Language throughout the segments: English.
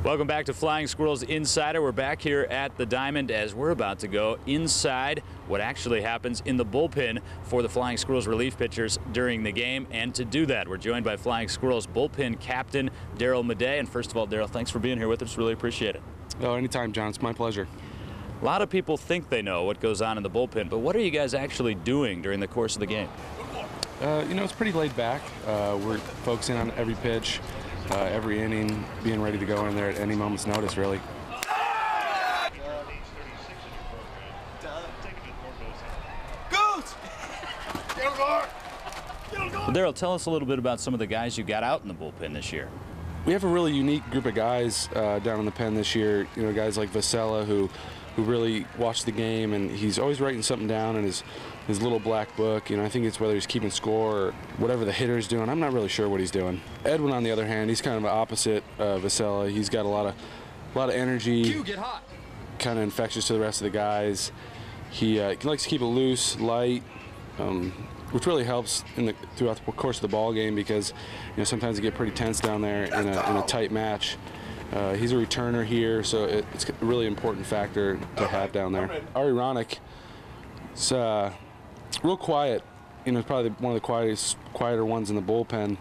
Welcome back to Flying Squirrels Insider. We're back here at the Diamond as we're about to go inside what actually happens in the bullpen for the Flying Squirrels relief pitchers during the game. And to do that, we're joined by Flying Squirrels bullpen captain Darryl Madej. And first of all, Darryl, thanks for being here with us. Really appreciate it. Oh, anytime, John. It's my pleasure. A lot of people think they know what goes on in the bullpen, but what are you guys actually doing during the course of the game? It's pretty laid back. We're focusing on every pitch, every inning, being ready to go in there at any moment's notice, really. Well, Darryl, tell us a little bit about some of the guys you got out in the bullpen this year. We have a really unique group of guys down in the pen this year. You know, guys like Vessella who really watch the game, and he's always writing something down in his little black book. You know, I think it's whether he's keeping score or whatever the hitter's doing. I'm not really sure what he's doing. Edwin, on the other hand, he's kind of the opposite of Vessella. He's got a lot of energy. Get hot. Kind of infectious to the rest of the guys. He likes to keep it loose, light, which really helps throughout the course of the ball game, because sometimes you get pretty tense down there in a tight match. He's a returner here, so it's a really important factor to have down there. Ari Ronick is real quiet. Probably one of the quieter ones in the bullpen.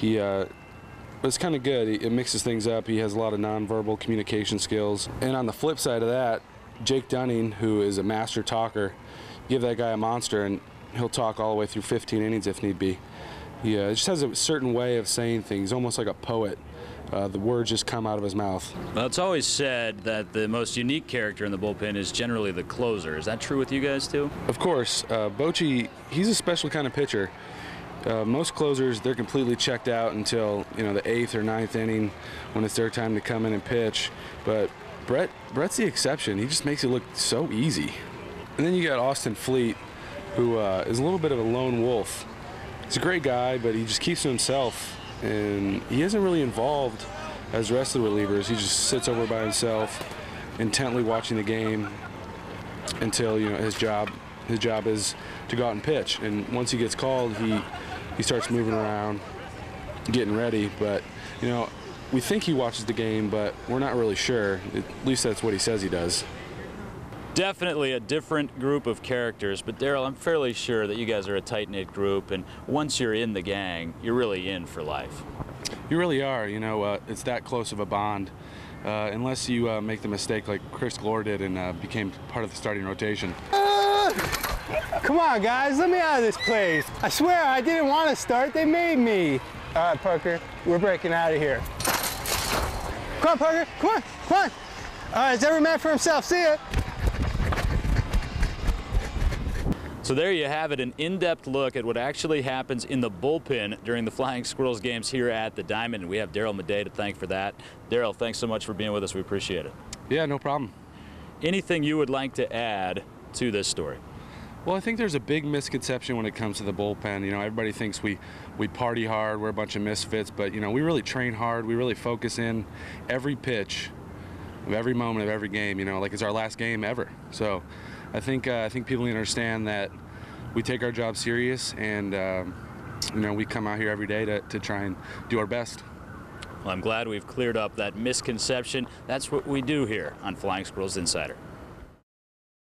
But it's kind of good. It mixes things up. He has a lot of nonverbal communication skills. And on the flip side of that, Jake Dunning, who is a master talker, give that guy a monster and he'll talk all the way through 15 innings if need be. He just has a certain way of saying things, almost like a poet. The words just come out of his mouth. Well, it's always said that the most unique character in the bullpen is generally the closer. Is that true with you guys too? Of course. Bochy, he's a special kind of pitcher. Most closers, they're completely checked out until the 8th or 9th inning when it's their time to come in and pitch. But Brett's the exception. He just makes it look so easy. And then you got Austin Fleet, who is a little bit of a lone wolf. He's a great guy, but he just keeps to himself, and he isn't really involved as the rest of the relievers. He just sits over by himself, intently watching the game until his job is to go out and pitch. And once he gets called, he starts moving around, getting ready. But we think he watches the game, but we're not really sure. At least that's what he says he does. Definitely a different group of characters, but Darryl, I'm fairly sure that you guys are a tight-knit group, and once you're in the gang, you're really in for life. You really are. It's that close of a bond, unless you make the mistake like Chris Glore did and became part of the starting rotation. Come on, guys, let me out of this place. I swear I didn't want to start. They made me. All right, Parker, we're breaking out of here. Come on, Parker, come on, come on. All right, it's every man for himself. See ya. So there you have it, an in-depth look at what actually happens in the bullpen during the Flying Squirrels games here at the Diamond, and we have Darryl Madej to thank for that. Darryl, thanks so much for being with us. We appreciate it. Yeah, no problem. Anything you would like to add to this story? Well, I think there's a big misconception when it comes to the bullpen. Everybody thinks we party hard, we're a bunch of misfits, but we really train hard. We really focus in every pitch of every moment of every game, like it's our last game ever. So I think people need to understand that we take our job serious, and we come out here every day to try and do our best. Well, I'm glad we've cleared up that misconception. That's what we do here on Flying Squirrels Insider.